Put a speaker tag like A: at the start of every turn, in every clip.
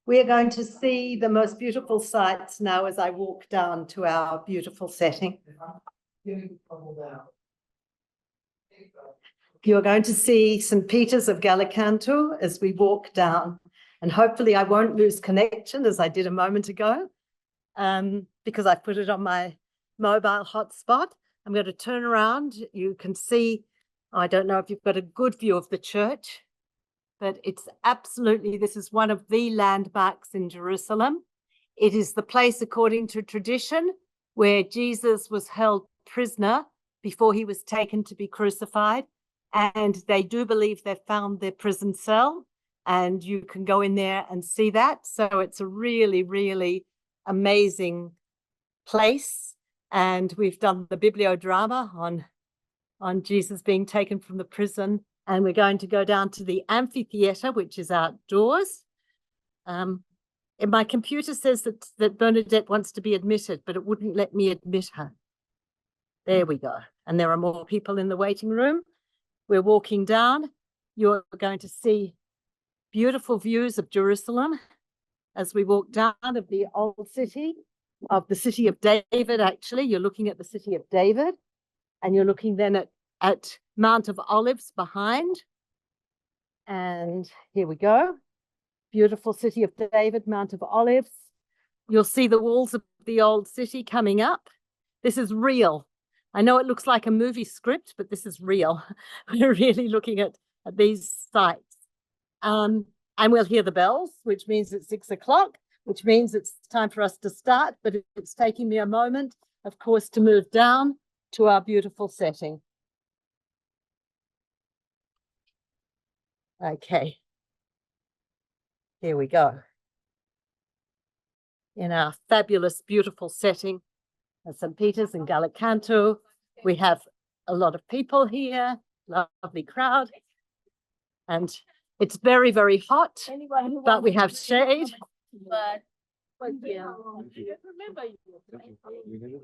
A: We are going to see the most beautiful sights now as I walk down to our beautiful setting. You are going to see St. Peter's of Gallicantu as we walk down, and hopefully I won't lose connection as I did a moment ago, because I put it on my mobile hotspot. I'm going to turn around. You can see, I don't know if you've got a good view of the church, but it's absolutely, this is one of the landmarks in Jerusalem. It is the place, according to tradition, where Jesus was held prisoner before he was taken to be crucified. And they do believe they found their prison cell, and you can go in there and see that. So it's a really, really amazing place. And we've done the bibliodrama on Jesus being taken from the prison. And we're going to go down to the amphitheater, which is outdoors. And my computer says that Bernadette wants to be admitted, but it wouldn't let me admit her. There we go. And there are more people in the waiting room. We're walking down. You're going to see beautiful views of Jerusalem as we walk down of the old city, of the city of David, actually. You're looking at the city of David, and you're looking then at Mount of Olives behind. And here we go. Beautiful city of David, Mount of Olives. You'll see the walls of the old city coming up. This is real. I know it looks like a movie script, but this is real. We're really looking at these sites. And we'll hear the bells, which means it's 6 o'clock, which means it's time for us to start. But it's taking me a moment, of course, to move down to our beautiful setting. Okay. Here we go. In our fabulous, beautiful setting at St. Peter's in Gallicantu, we have a lot of people here, lovely crowd, and it's very, very hot, but we have shade.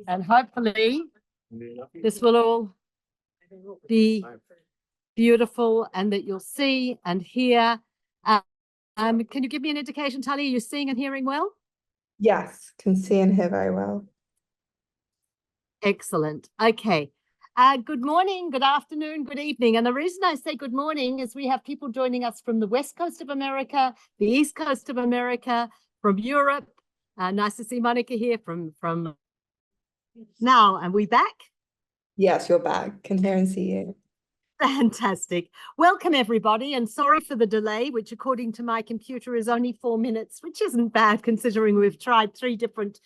A: And hopefully this will all be beautiful and that you'll see and hear. Can you give me an indication, Tali? Are you seeing and hearing well?
B: Yes, can see and hear very well.
A: Excellent. Okay. Good morning, good afternoon, good evening. And the reason I say good morning is we have people joining us from the West Coast of America, the East Coast of America, from Europe. Nice to see Monica here from now. Are we back?
B: Yes, you're back. Can hear and see you.
A: Fantastic. Welcome, everybody. And sorry for the delay, which according to my computer is only 4 minutes, which isn't bad considering we've tried 3 different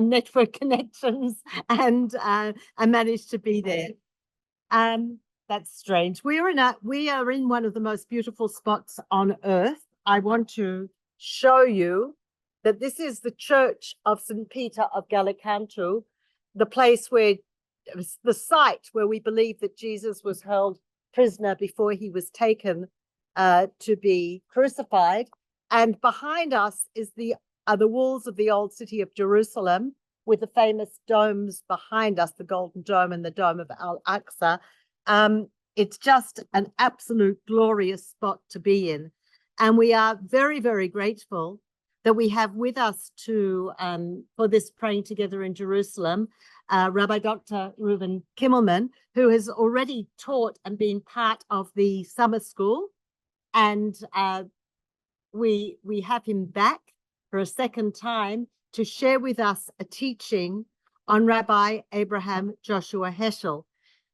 A: network connections and I managed to be there. That's strange. We are in one of the most beautiful spots on earth. I want to show you that this is the Church of St. Peter of Gallicantu, the place where the site where we believe that Jesus was held prisoner before he was taken to be crucified. And behind us is are the walls of the old city of Jerusalem with the famous domes behind us, the Golden Dome and the Dome of Al-Aqsa. It's just an absolute glorious spot to be in. And we are very, very grateful that we have with us for this Praying Together in Jerusalem, Rabbi Dr. Reuven Kimelman, who has already taught and been part of the summer school. And we have him back for a second time to share with us a teaching on Rabbi Avraham Joshua Heschel.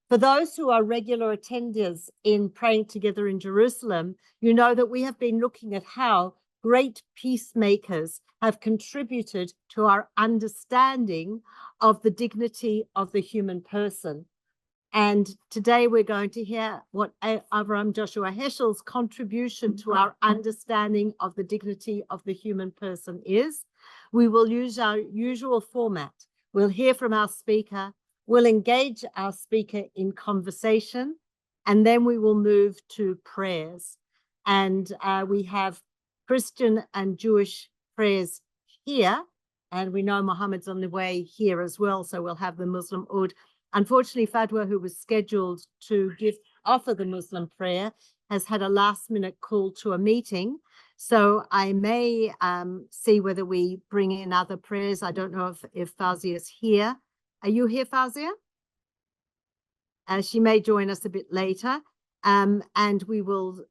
A: For those who are regular attenders in Praying Together in Jerusalem, you know that we have been looking at how great peacemakers have contributed to our understanding of the dignity of the human person. And today we're going to hear what Avraham Joshua Heschel's contribution to our understanding of the dignity of the human person is. We will use our usual format. We'll hear from our speaker, we'll engage our speaker in conversation, and then we will move to prayers. And we have Christian and Jewish prayers here, and we know Mohammed's on the way here as well, so we'll have the Muslim Oud. Unfortunately, Fadwa, who was scheduled to offer the Muslim prayer, has had a last-minute call to a meeting, So I may see whether we bring in other prayers. I don't know if Fauzi is here. Are you here, Fauzia? She may join us a bit later. And we will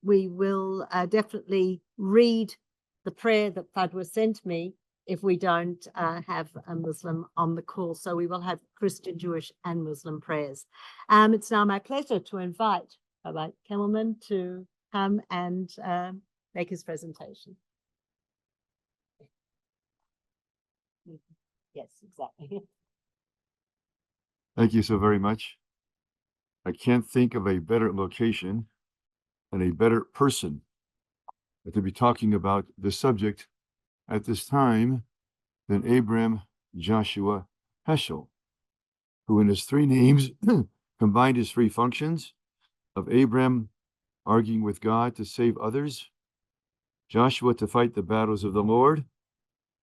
A: definitely read the prayer that Fadwa sent me if we don't have a Muslim on the call. So we will have Christian, Jewish, and Muslim prayers. It's now my pleasure to invite Rabbi Kimelman to come and make his presentation. Yes, exactly.
C: Thank you so very much. I can't think of a better location and a better person to be talking about this subject at this time than Avraham Joshua Heschel, who in his three names combined his three functions of Abraham arguing with God to save others, Joshua to fight the battles of the Lord,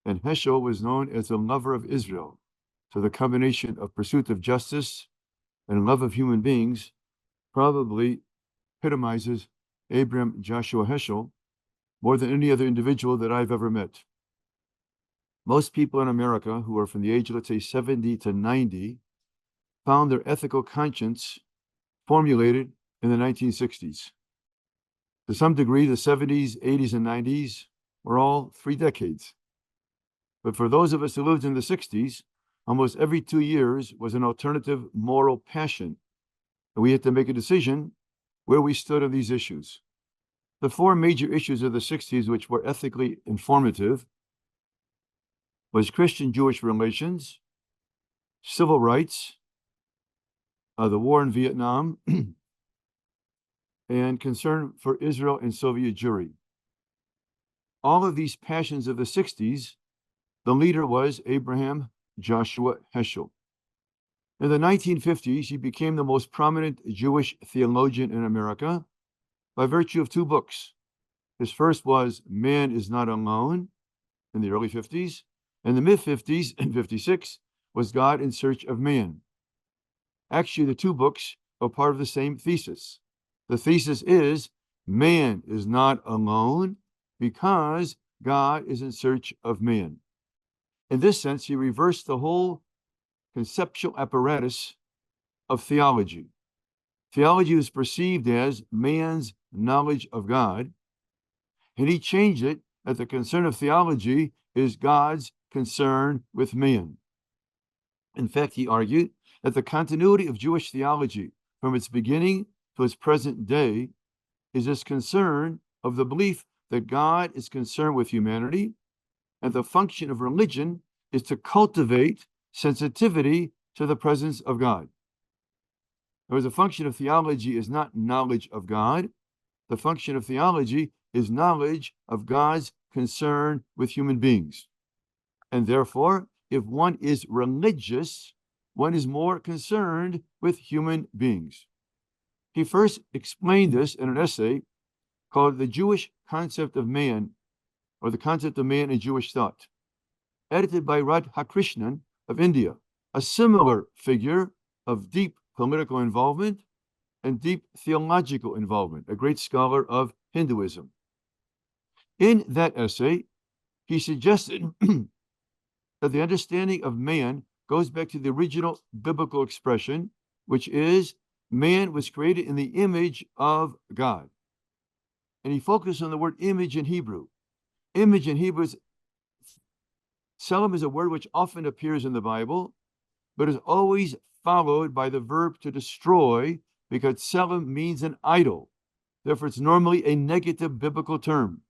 C: and Heschel was known as the lover of Israel. So the combination of pursuit of justice and love of human beings probably epitomizes Avraham Joshua Heschel more than any other individual that I've ever met. Most people in America who are from the age, let's say, 70 to 90, found their ethical conscience formulated in the 1960s. To some degree, the 70s, 80s, and 90s were all 3 decades. But for those of us who lived in the 60s, almost every 2 years was an alternative moral passion. And we had to make a decision where we stood on these issues. The 4 major issues of the 60s, which were ethically informative, was Christian-Jewish relations, civil rights, the war in Vietnam, and concern for Israel and Soviet Jewry. All of these passions of the 60s, the leader was Avraham Joshua Heschel. In the 1950s, he became the most prominent Jewish theologian in America by virtue of 2 books. His first was Man is Not Alone in the early 50s, and the mid-50s and 56 was God in Search of Man. Actually, the 2 books are part of the same thesis. The thesis is man is not alone because God is in search of man. In this sense, he reversed the whole conceptual apparatus of theology. Theology was perceived as man's knowledge of God, and he changed it that the concern of theology is God's concern with man. In fact, he argued that the continuity of Jewish theology from its beginning to its present day is this concern of the belief that God is concerned with humanity, and the function of religion is to cultivate sensitivity to the presence of God. Whereas the function of theology is not knowledge of God, the function of theology is knowledge of God's concern with human beings. And therefore, if one is religious, one is more concerned with human beings. He first explained this in an essay called The Jewish Concept of Man, or The Concept of Man in Jewish Thought, edited by Radhakrishnan of India, a similar figure of deep political involvement and deep theological involvement, a great scholar of Hinduism. In that essay, he suggested that the understanding of man goes back to the original biblical expression, which is man was created in the image of God. And he focused on the word image in Hebrew. Image in Hebrew is seldom is a word which often appears in the Bible, but is always followed by the verb to destroy, because seldom means an idol. Therefore, it's normally a negative biblical term.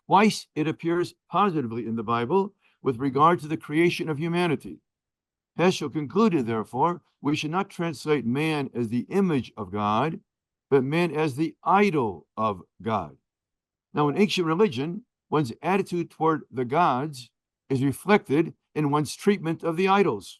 C: Twice it appears positively in the Bible with regard to the creation of humanity. Heschel concluded, therefore, we should not translate man as the image of God, but man as the idol of God. Now, in ancient religion, one's attitude toward the gods is reflected in one's treatment of the idols.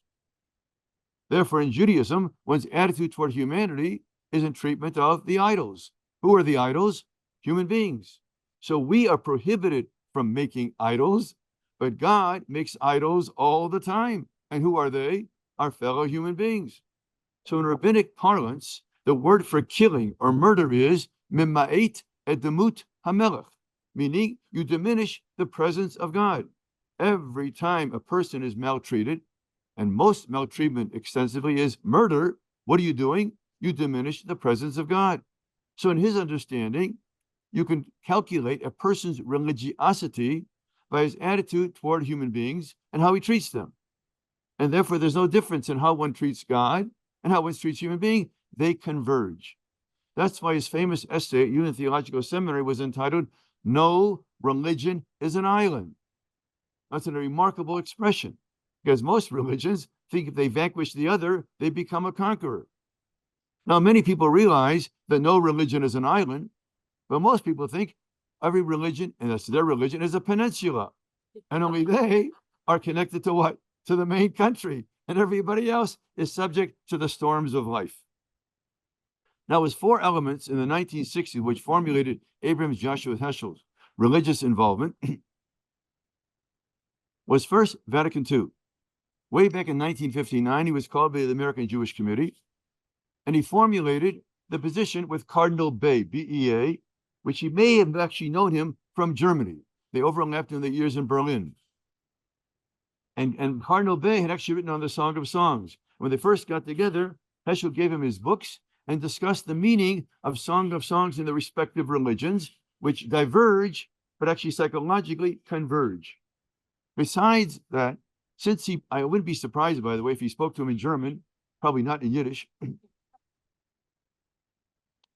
C: Therefore, in Judaism, one's attitude toward humanity is in treatment of the idols. Who are the idols? Human beings. So we are prohibited from making idols, but God makes idols all the time. And who are they? Our fellow human beings. So in rabbinic parlance, the word for killing or murder is mima'et edemut hamelech. meaning you diminish the presence of God. Every time a person is maltreated, and most maltreatment extensively is murder, what are you doing? You diminish the presence of God. So in his understanding, you can calculate a person's religiosity by his attitude toward human beings and how he treats them. And therefore, there's no difference in how one treats God and how one treats human beings. They converge. That's why his famous essay at Union Theological Seminary was entitled, "No Religion is an Island." That's a remarkable expression, because most religions think if they vanquish the other, they become a conqueror. Now, many people realize that no religion is an island, but most people think every religion, and that's their religion, is a peninsula. And only they are connected to what? To the main country. And everybody else is subject to the storms of life. Now, it was four elements in the 1960s which formulated Avraham Joshua Heschel's religious involvement. Was first, Vatican II. Way back in 1959, he was called by the American Jewish Committee, and he formulated the position with Cardinal Bey, B-E-A, which he may have actually known him from Germany. They overlapped in the years in Berlin. And Cardinal Bey had actually written on the Song of Songs. When they first got together, Heschel gave him his books and discussed the meaning of Song of Songs in the respective religions, which diverge, but actually psychologically converge. Besides that, since I wouldn't be surprised, by the way, if he spoke to him in German, probably not in Yiddish,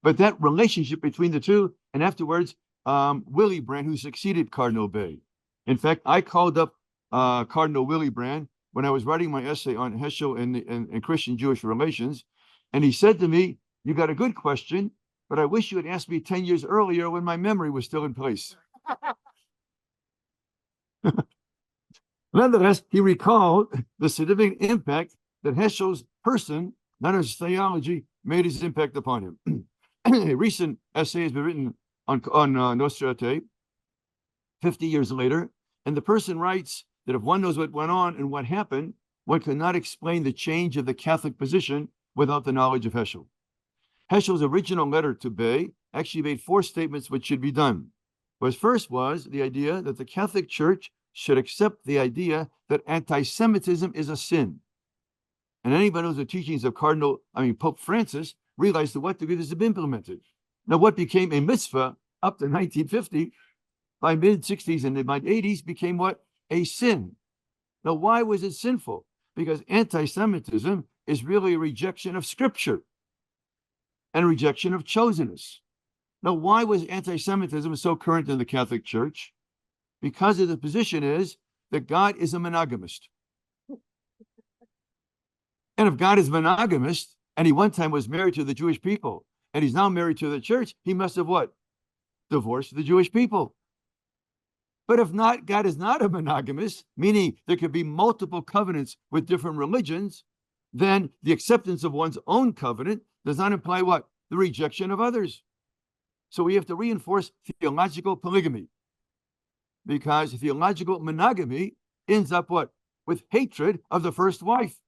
C: but that relationship between the two, and afterwards, Willy Brandt, who succeeded Cardinal Bey. In fact, I called up Cardinal Willy Brandt when I was writing my essay on Heschel and Christian-Jewish relations, and he said to me, "You got a good question, but I wish you had asked me 10 years earlier when my memory was still in place." Nonetheless, he recalled the significant impact that Heschel's person, not his theology, made his impact upon him. A recent essay has been written on Nostra Aetate 50 years later, and the person writes that if one knows what went on and what happened, one could not explain the change of the Catholic position without the knowledge of Heschel. Heschel's original letter to Bey actually made four statements which should be done. His first was the idea that the Catholic Church should accept the idea that anti-Semitism is a sin. And anybody who knows the teachings of Pope Francis realized to what degree this has been implemented. Now, what became a mitzvah up to 1950, by mid-60s and mid-80s, became what? A sin. Now, why was it sinful? Because anti-Semitism is really a rejection of Scripture and a rejection of chosenness. Now, why was anti-Semitism so current in the Catholic Church? Because of the position is that God is a monogamist. And if God is monogamist, and he one time was married to the Jewish people, and he's now married to the church, he must have what? Divorced the Jewish people. But if not, God is not a monogamist, meaning there could be multiple covenants with different religions, then the acceptance of one's own covenant does not imply what? The rejection of others. So we have to reinforce theological polygamy, because theological monogamy ends up what? With hatred of the first wife.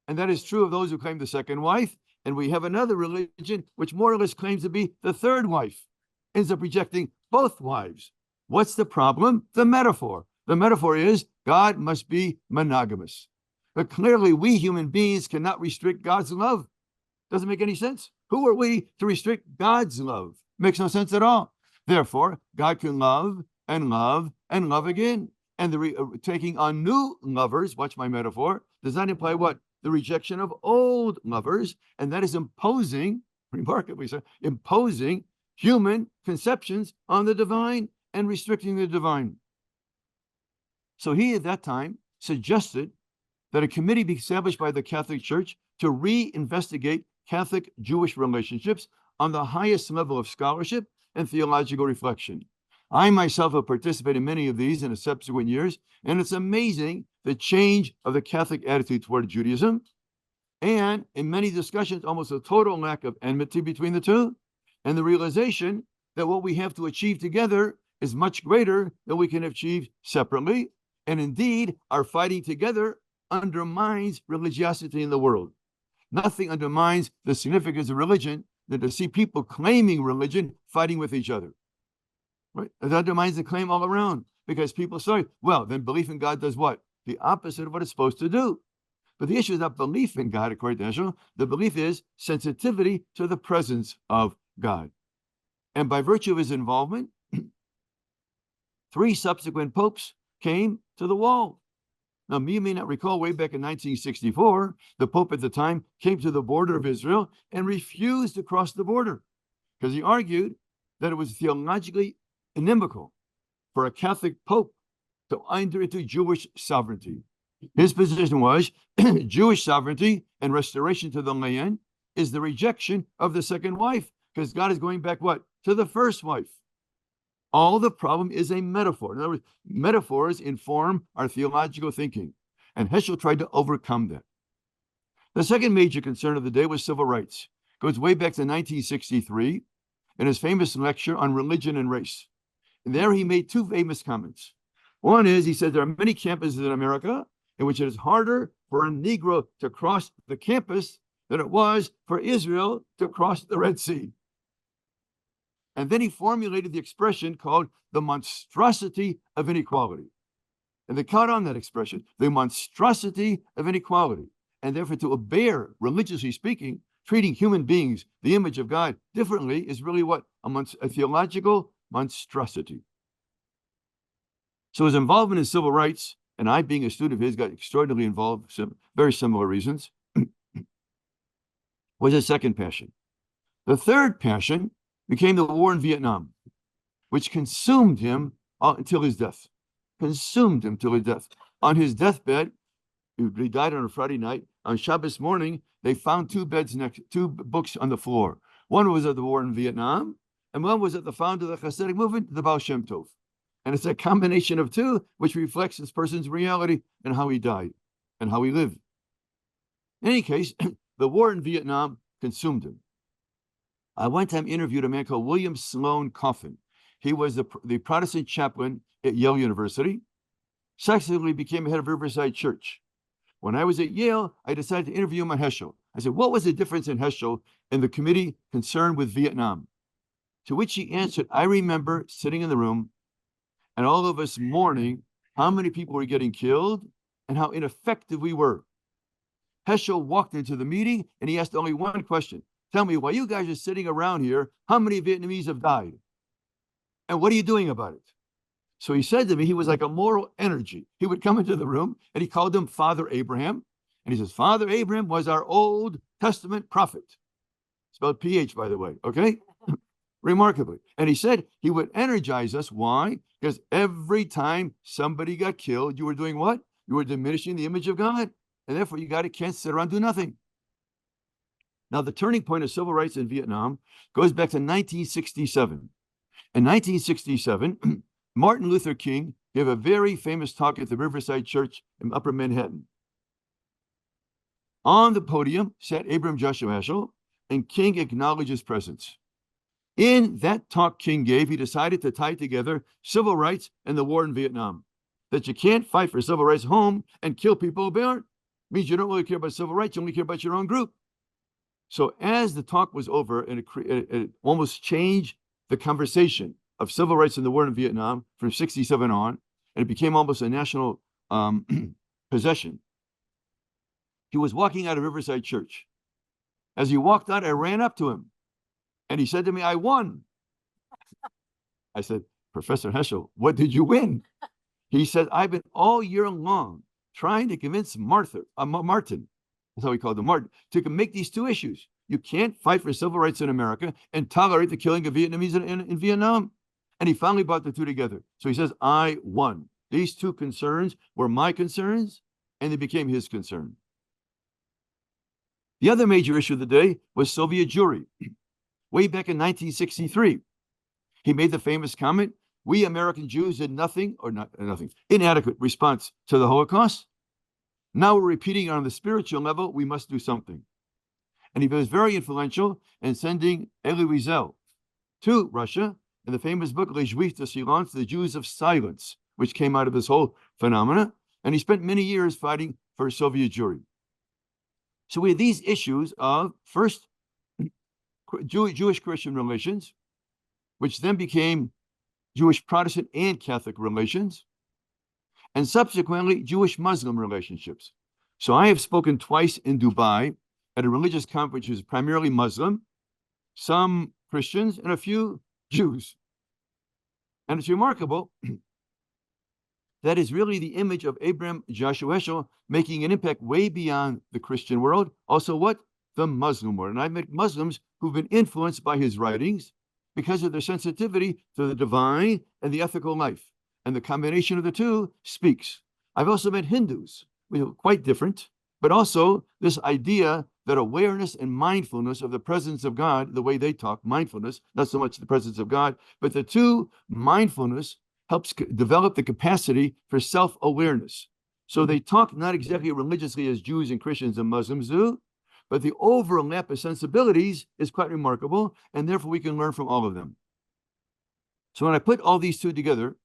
C: And that is true of those who claim the second wife. And we have another religion which more or less claims to be the third wife, ends up rejecting both wives. What's the problem? The metaphor. The metaphor is God must be monogamous. But clearly we human beings cannot restrict God's love. Doesn't make any sense. Who are we to restrict God's love? Makes no sense at all. Therefore, God can love and love and love again. And the taking on new lovers, watch my metaphor, does not imply what? The rejection of old lovers. And that is imposing, remarkably so, imposing human conceptions on the divine and restricting the divine. So he at that time suggested that a committee be established by the Catholic Church to reinvestigate Catholic Jewish relationships on the highest level of scholarship and theological reflection. I myself have participated in many of these in the subsequent years, and it's amazing the change of the Catholic attitude toward Judaism, and in many discussions, almost a total lack of enmity between the two, and the realization that what we have to achieve together is much greater than we can achieve separately, and indeed, our fighting together undermines religiosity in the world. Nothing undermines the significance of religion than to see people claiming religion fighting with each other. right? That undermines the claim all around, because people say, well, then belief in God does what? The opposite of what it's supposed to do. But the issue is not belief in God, according to Heschel. The belief is sensitivity to the presence of God. And by virtue of his involvement, 3 subsequent popes came to the wall. Now, you may not recall, way back in 1964, the Pope at the time came to the border of Israel and refused to cross the border because he argued that it was theologically inimical for a Catholic Pope to enter into Jewish sovereignty. His position was Jewish sovereignty and restoration to the land is the rejection of the second wife, because God is going back what? To the first wife. All the problem is a metaphor. In other words, metaphors inform our theological thinking, and Heschel tried to overcome that. The second major concern of the day was civil rights. It goes way back to 1963 in his famous lecture on religion and race. And there he made 2 famous comments. One is, he said, there are many campuses in America in which it is harder for a Negro to cross the campus than it was for Israel to cross the Red Sea. And then he formulated the expression called the monstrosity of inequality. And they caught on that expression, the monstrosity of inequality. And therefore, to bear, religiously speaking, treating human beings, the image of God, differently is really what? A theological monstrosity. So his involvement in civil rights, and I, being a student of his, got extraordinarily involved for very similar reasons, was his second passion. The third passion became the war in Vietnam, which consumed him until his death. Consumed him till his death. On his deathbed, he died on a Friday night. On Shabbos morning, they found 2 books on the floor. One was of the war in Vietnam, and one was at the founder of the Hasidic movement, the Baal Shem Tov. And it's a combination of 2, which reflects this person's reality and how he died and how he lived. In any case, the war in Vietnam consumed him. I one time interviewed a man called William Sloane Coffin. He was the Protestant chaplain at Yale University. Subsequently became head of Riverside Church. When I was at Yale, I decided to interview him on Heschel. I said, what was the difference in Heschel and the committee concerned with Vietnam? To which he answered, I remember sitting in the room and all of us mourning how many people were getting killed and how ineffective we were. Heschel walked into the meeting and he asked only one question. Tell me, while you guys are sitting around here, how many Vietnamese have died? And what are you doing about it? So he said to me, he was like a moral energy. He would come into the room and he called him Father Abraham. And he says, Father Abraham was our Old Testament prophet. Spelled PH, by the way, okay? Remarkably. And he said he would energize us. Why? Because every time somebody got killed, you were doing what? You were diminishing the image of God. And therefore, can't sit around and do nothing. Now, the turning point of civil rights in Vietnam goes back to 1967. In 1967, Martin Luther King gave a very famous talk at the Riverside Church in Upper Manhattan. On the podium sat Abraham Joshua Heschel, and King acknowledged his presence. In that talk King gave, he decided to tie together civil rights and the war in Vietnam. That you can't fight for civil rights home and kill people who aren't. Means you don't really care about civil rights, you only care about your own group. So as the talk was over, and it almost changed the conversation of civil rights in the war in Vietnam from 67 on, and it became almost a national possession. He was walking out of Riverside Church. As he walked out, I ran up to him, and he said to me, I won. I said, Professor Heschel, what did you win? He said, I've been all year long trying to convince Martin, that's how we called him, Martin, to make these 2 issues. You can't fight for civil rights in America and tolerate the killing of Vietnamese in Vietnam. And he finally brought the 2 together. So he says, I won. These 2 concerns were my concerns, and they became his concern. The other major issue of the day was Soviet Jewry. Way back in 1963, he made the famous comment, we American Jews did nothing, or not nothing, inadequate response to the Holocaust. Now we're repeating on the spiritual level, we must do something. And he was very influential in sending Elie Wiesel to Russia in the famous book, Les Juifs de Silence, The Jews of Silence, which came out of this whole phenomena. And he spent many years fighting for Soviet Jewry. So we had these issues of, first, Jewish-Christian relations, which then became Jewish Protestant and Catholic relations, and subsequently Jewish-Muslim relationships. So I have spoken twice in Dubai at a religious conference which is primarily Muslim, some Christians, and a few Jews. And it's remarkable that is really the image of Avraham Joshua Heschel making an impact way beyond the Christian world. Also what? The Muslim world. And I've met Muslims who've been influenced by his writings because of their sensitivity to the divine and the ethical life. And the combination of the two speaks. I've also met Hindus, quite different, but also this idea that awareness and mindfulness of the presence of God, the way they talk, mindfulness, not so much the presence of God, but the two, mindfulness helps develop the capacity for self-awareness. So they talk not exactly religiously as Jews and Christians and Muslims do, but the overlap of sensibilities is quite remarkable, and therefore we can learn from all of them. So when I put all these two together,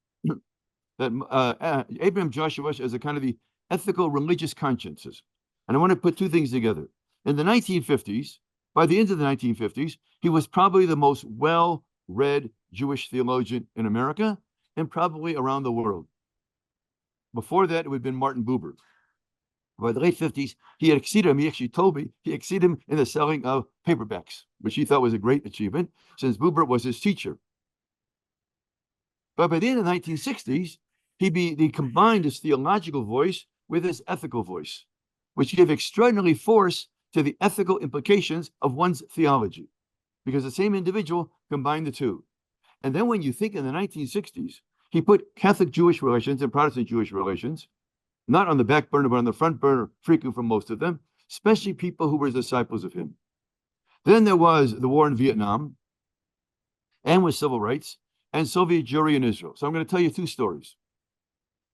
C: that Avraham Joshua as a kind of the ethical religious consciences, and I want to put two things together. In the 1950s, by the end of the 1950s, he was probably the most well-read Jewish theologian in America and probably around the world. Before that, it would have been Martin Buber. By the late 50s, he had exceeded him. He actually told me he exceeded him in the selling of paperbacks, which he thought was a great achievement since Buber was his teacher. But by the end of the 1960s, he combined his theological voice with his ethical voice, which gave extraordinary force to the ethical implications of one's theology, because the same individual combined the two. And then when you think in the 1960s, he put Catholic Jewish relations and Protestant Jewish relations, not on the back burner, but on the front burner, frequent for most of them, especially people who were disciples of him. Then there was the war in Vietnam, and with civil rights, and Soviet Jewry in Israel. So I'm going to tell you two stories.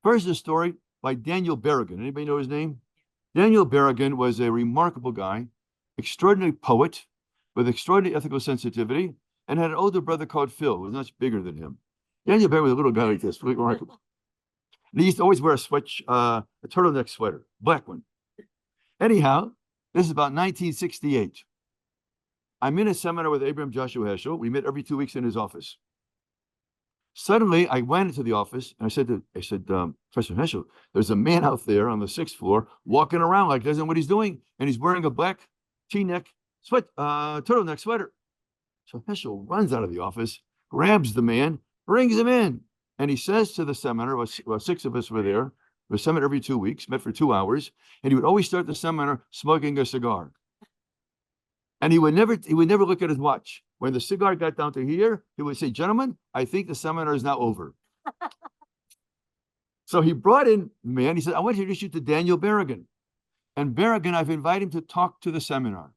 C: First, a story by Daniel Berrigan. Anybody know his name? Daniel Berrigan was a remarkable guy, extraordinary poet with extraordinary ethical sensitivity, and had an older brother called Phil, who was much bigger than him. Daniel Berrigan was a little guy like this, really remarkable. And he used to always wear a turtleneck sweater, black one. Anyhow, this is about 1968. I'm in a seminar with Avraham Joshua Heschel. We met every 2 weeks in his office. Suddenly, I went into the office and I said, Professor Heschel, there's a man out there on the 6th floor walking around like doesn't know what he's doing, and he's wearing a black T-neck turtleneck sweater. So Heschel runs out of the office, grabs the man, brings him in, and he says to the seminar, well, 6 of us were there. We seminar every 2 weeks, met for 2 hours, and he would always start the seminar smoking a cigar. And he would never look at his watch. When the cigar got down to here, he would say, gentlemen, I think the seminar is now over. So he brought in the man. He said, I want to introduce you to Daniel Berrigan. And Berrigan, I've invited him to talk to the seminar.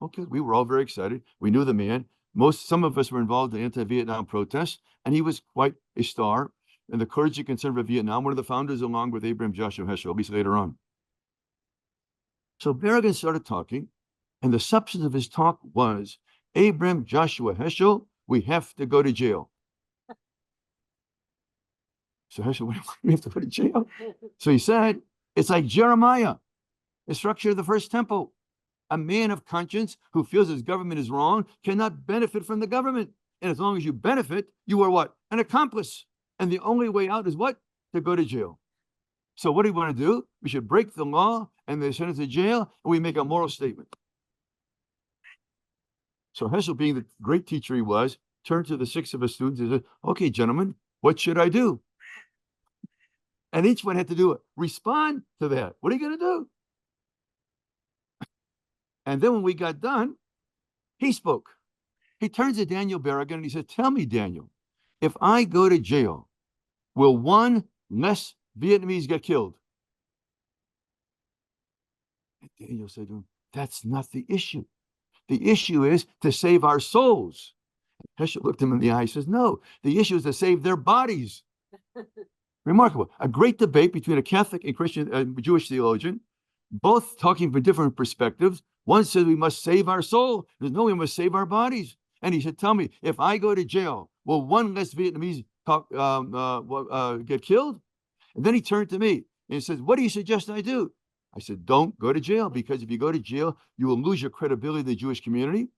C: Okay, we were all very excited. We knew the man. Some of us were involved in anti-Vietnam protests, and he was quite a star in the Courage and Concern for Vietnam, one of the founders along with Avraham Joshua Heschel, at least later on. So Berrigan started talking, and the substance of his talk was, Avraham Joshua Heschel, we have to go to jail. So Heschel, we have to go to jail? So he said, it's like Jeremiah, the structure of the first temple. A man of conscience who feels his government is wrong cannot benefit from the government. And as long as you benefit, you are what? An accomplice. And the only way out is what? To go to jail. So what do we want to do? We should break the law and they send us to jail, and we make a moral statement. So Heschel, being the great teacher he was, turned to the 6 of his students and said, okay, gentlemen, what should I do? And each one had to do it. Respond to that. What are you going to do? And then when we got done, he spoke. He turns to Daniel Berrigan and he said, tell me, Daniel, if I go to jail, will one less Vietnamese get killed? And Daniel said to him, that's not the issue. The issue is to save our souls. Heschel looked him in the eye and says, no, the issue is to save their bodies. Remarkable. A great debate between a Catholic and Christian Jewish theologian, both talking from different perspectives. One said we must save our soul. There's no, we must save our bodies. And he said, tell me, if I go to jail, will one less Vietnamese get killed? And then he turned to me and he says, what do you suggest I do? I said, don't go to jail, because if you go to jail, you will lose your credibility in the Jewish community.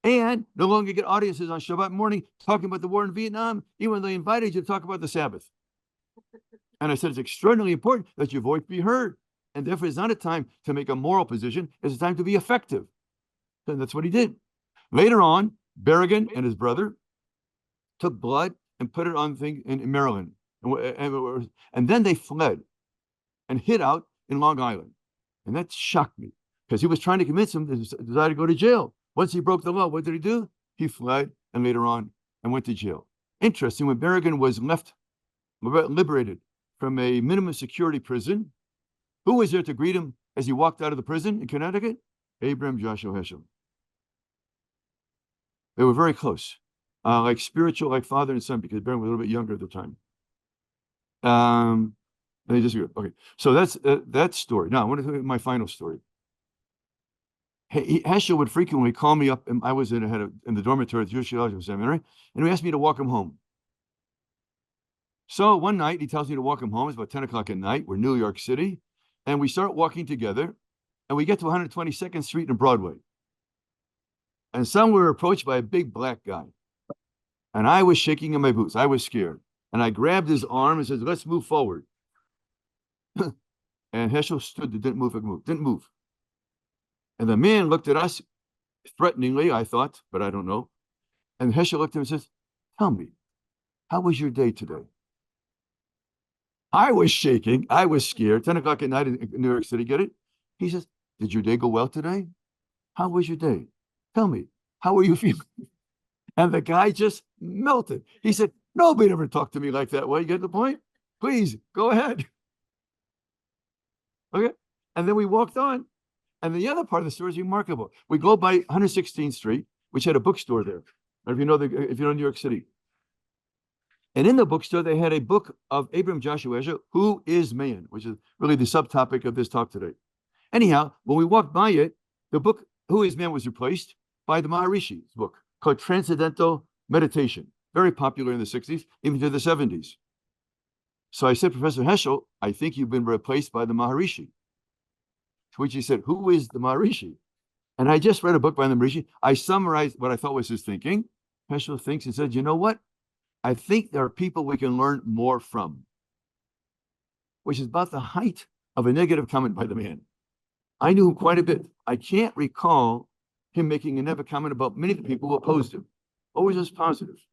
C: and no longer get audiences on Shabbat morning talking about the war in Vietnam, even when they invited you to talk about the Sabbath. And I said, it's extraordinarily important that your voice be heard. And therefore, it's not a time to make a moral position. It's a time to be effective. And that's what he did. Later on, Berrigan and his brother took blood and put it on things in Maryland. And then they fled and hid out in Long Island. And that shocked me because he was trying to convince him to decide to go to jail. Once he broke the law, what did he do? He fled and later on and went to jail. Interesting, when Berrigan was liberated from a minimum security prison, who was there to greet him as he walked out of the prison in Connecticut? Avraham Joshua Heschel. They were very close, like spiritual, like father and son, because Berrigan was a little bit younger at the time. They disagree. Okay, so that's that story. Now I want to tell you my final story. Heschel would frequently call me up, and I was in the dormitory at the Jewish Theological Seminary, and he asked me to walk him home. So one night he tells me to walk him home. It's about 10 o'clock at night. We're in New York City, and we start walking together, and we get to 122nd Street and Broadway. And suddenly we were approached by a big black guy, and I was shaking in my boots. I was scared, and I grabbed his arm and said, "Let's move forward." And Heschel stood, didn't move. And the man looked at us threateningly, I thought, but I don't know. And Heschel looked at him and says, "Tell me, how was your day today?" I was shaking. I was scared. 10 o'clock at night in New York City, get it? He says, "Did your day go well today? How was your day? Tell me, how are you feeling?" And the guy just melted. He said, "Nobody ever talked to me like that way. You get the point? Please, go ahead." Okay. And then we walked on. And the other part of the story is remarkable. We go by 116th Street, which had a bookstore there. If you know New York City. And in the bookstore, they had a book of Avraham Joshua Heschel, Who is Man, which is really the subtopic of this talk today. Anyhow, when we walked by it, the book Who is Man was replaced by the Maharishi's book called Transcendental Meditation, very popular in the 60s, even to the 70s. So I said, "Professor Heschel, I think you've been replaced by the Maharishi." To which he said, "Who is the Maharishi?" And I just read a book by the Maharishi. I summarized what I thought was his thinking. Heschel thinks and said, "You know what? I think there are people we can learn more from," which is about the height of a negative comment by the man. I knew him quite a bit. I can't recall him making a negative comment about many of the people who opposed him. Always was positive.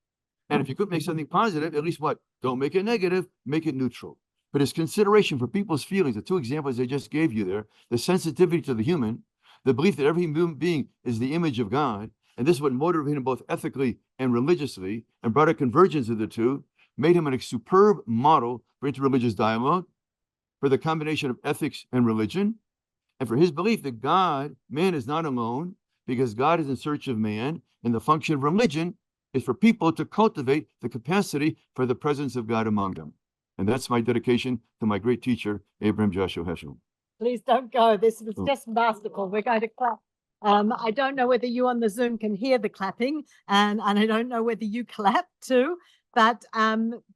C: And if you could make something positive, at least what? Don't make it negative, make it neutral. But his consideration for people's feelings, the two examples I just gave you there, the sensitivity to the human, the belief that every human being is the image of God, and this is what motivated him both ethically and religiously, and brought a convergence of the two, made him a superb model for interreligious dialogue, for the combination of ethics and religion, and for his belief that man is not alone, because God is in search of man, and the function of religion is for people to cultivate the capacity for the presence of God among them. And that's my dedication to my great teacher, Avraham Joshua Heschel.
A: Please don't go. This was just masterful. We're going to clap. I don't know whether you on the Zoom can hear the clapping, and I don't know whether you clap too, but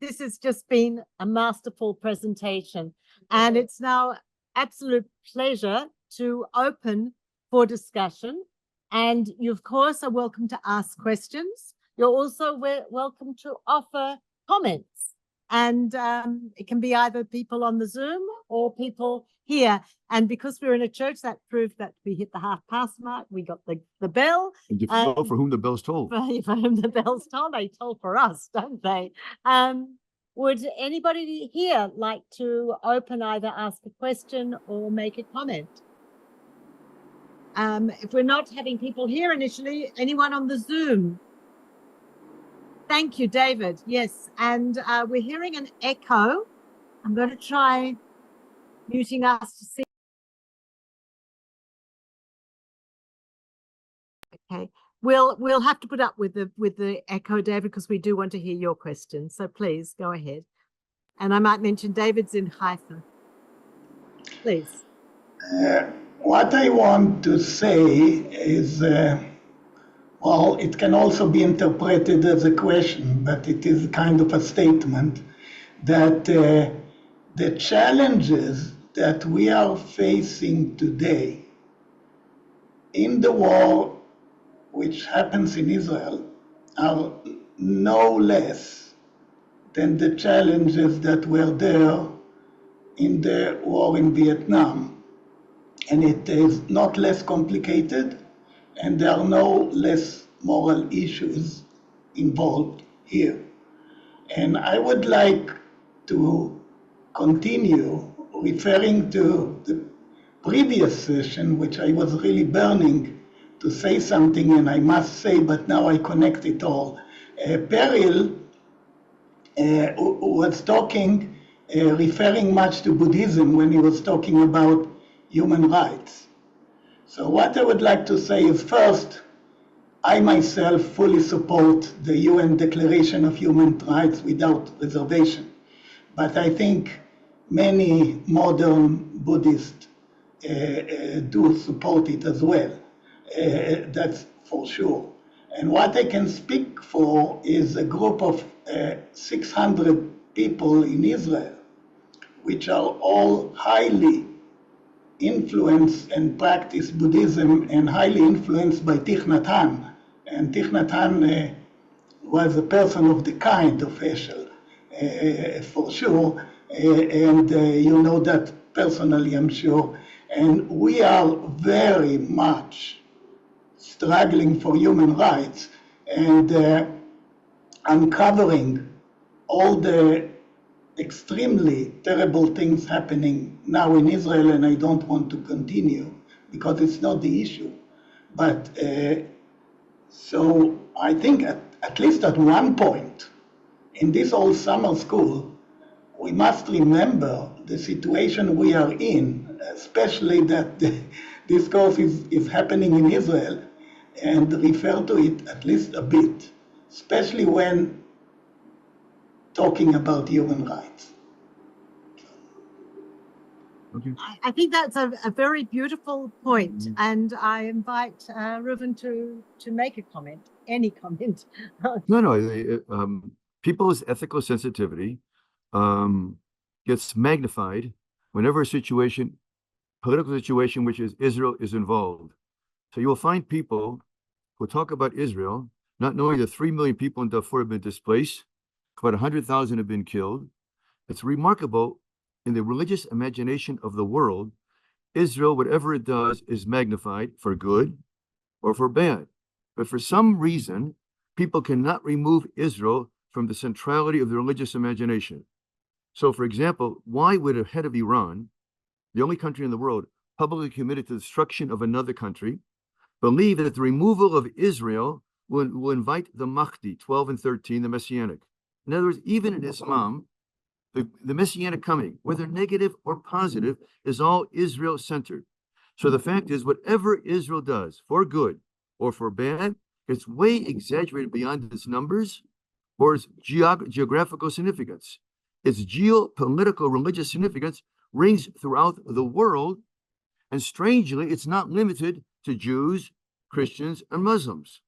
A: this has just been a masterful presentation. And it's now absolute pleasure to open for discussion. And you, of course, are welcome to ask questions. You're also welcome to offer comments. And it can be either people on the Zoom or people here. And because we're in a church, that proved that we hit the 50 mark. We got the bell.
C: And you know for whom the bell's tolled.
A: For whom the bell's tolled, they toll for us, don't they? Would anybody here like to open, either ask a question or make a comment? If we're not having people here initially, anyone on the Zoom? Thank you, David. Yes, and we're hearing an echo. I'm going to try muting us to see. Okay, we'll have to put up with the echo, David, because we do want to hear your questions. So please go ahead. And I might mention David's in Haifa. Please.
D: What I want to say is, well, it can also be interpreted as a question, but it is kind of a statement that the challenges that we are facing today in the war which happens in Israel are no less than the challenges that were there in the war in Vietnam. And it is not less complicated, and there are no less moral issues involved here. And I would like to continue referring to the previous session, which I was really burning to say something, and I must say, but now I connect it all. Peril was talking, referring much to Buddhism when he was talking about human rights. So what I would like to say is, first, I myself fully support the UN Declaration of Human Rights without reservation. But I think many modern Buddhists do support it as well. That's for sure. And what I can speak for is a group of 600 people in Israel, which are all highly influenced and practice Buddhism and highly influenced by Thich Nhat Hanh. And Thich Nhat Hanh was a person of the kind of Heschel, for sure. And you know that personally, I'm sure. And we are very much struggling for human rights and uncovering all the extremely terrible things happening now in Israel, and I don't want to continue because it's not the issue. But so I think at least at one point in this whole summer school, we must remember the situation we are in, especially that this course is happening in Israel, and refer to it at least a bit, especially when talking about human rights.
C: Okay.
A: I think that's a very beautiful point, and I invite Reuven to make a comment, any comment.
C: No, people's ethical sensitivity gets magnified whenever a situation, political situation, which is Israel, is involved. So you will find people who talk about Israel, not knowing that 3 million people in Darfur have been displaced, about 100,000 have been killed. It's remarkable in the religious imagination of the world, Israel, whatever it does, is magnified for good or for bad. But for some reason, people cannot remove Israel from the centrality of the religious imagination. So, for example, why would a head of Iran, the only country in the world publicly committed to the destruction of another country, believe that the removal of Israel will invite the Mahdi, 12 and 13, the Messianic? In other words, even in Islam, the Messianic coming, whether negative or positive, is all Israel-centered. So the fact is, whatever Israel does, for good or for bad, it's way exaggerated beyond its numbers or its geographical significance. Its geopolitical religious significance rings throughout the world, and strangely, it's not limited to Jews, Christians, and Muslims.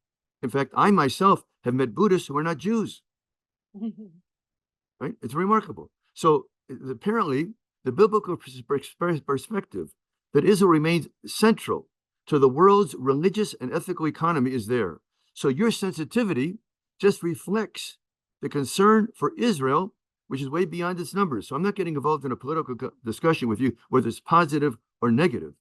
C: In fact, I myself have met Buddhists who are not Jews. Right? It's remarkable. So apparently, the biblical perspective that Israel remains central to the world's religious and ethical economy is there. So your sensitivity just reflects the concern for Israel, which is way beyond its numbers. So I'm not getting involved in a political discussion with you, whether it's positive or negative,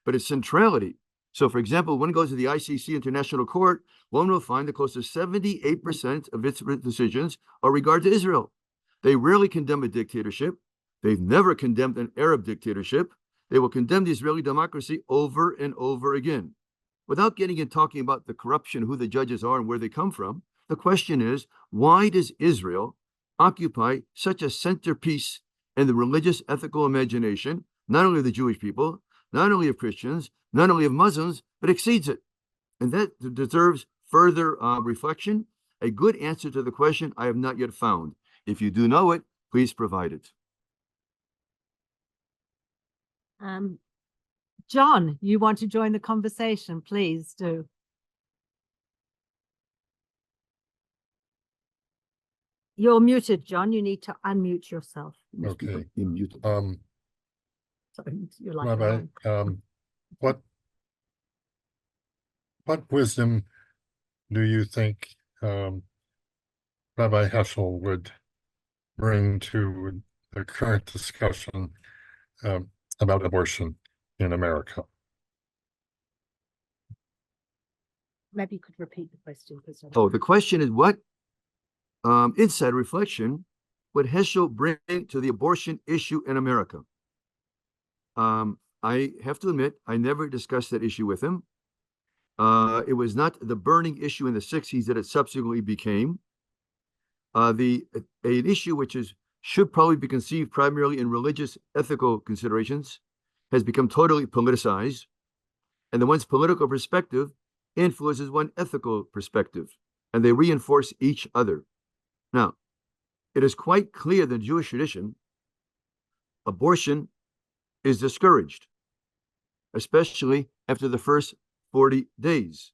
C: but its centrality. So, for example, when it goes to the ICC International Court, one will find that close to 78% of its decisions are regard to Israel. They rarely condemn a dictatorship. They've never condemned an Arab dictatorship. They will condemn the Israeli democracy over and over again. Without getting into talking about the corruption, who the judges are and where they come from, the question is, why does Israel occupy such a centerpiece in the religious ethical imagination, not only of the Jewish people, not only of Christians, not only of Muslims, but exceeds it? And that deserves further reflection. A good answer to the question I have not yet found. If you do know it, please provide it.
A: John, you want to join the conversation? Please do. You're muted, John. You need to unmute yourself.
E: Okay.
A: Sorry, you're like
E: Rabbi, what what wisdom do you think Rabbi Heschel would bring to the current discussion about abortion in America?
A: Maybe you could repeat the question.
C: Oh, the question is what insight reflection would Heschel bring to the abortion issue in America? I have to admit, I never discussed that issue with him. It was not the burning issue in the 60s that it subsequently became. An issue which should probably be conceived primarily in religious ethical considerations has become totally politicized, and the one's political perspective influences one ethical perspective, and they reinforce each other. Now, it is quite clear that in Jewish tradition, abortion is discouraged, especially after the first 40 days.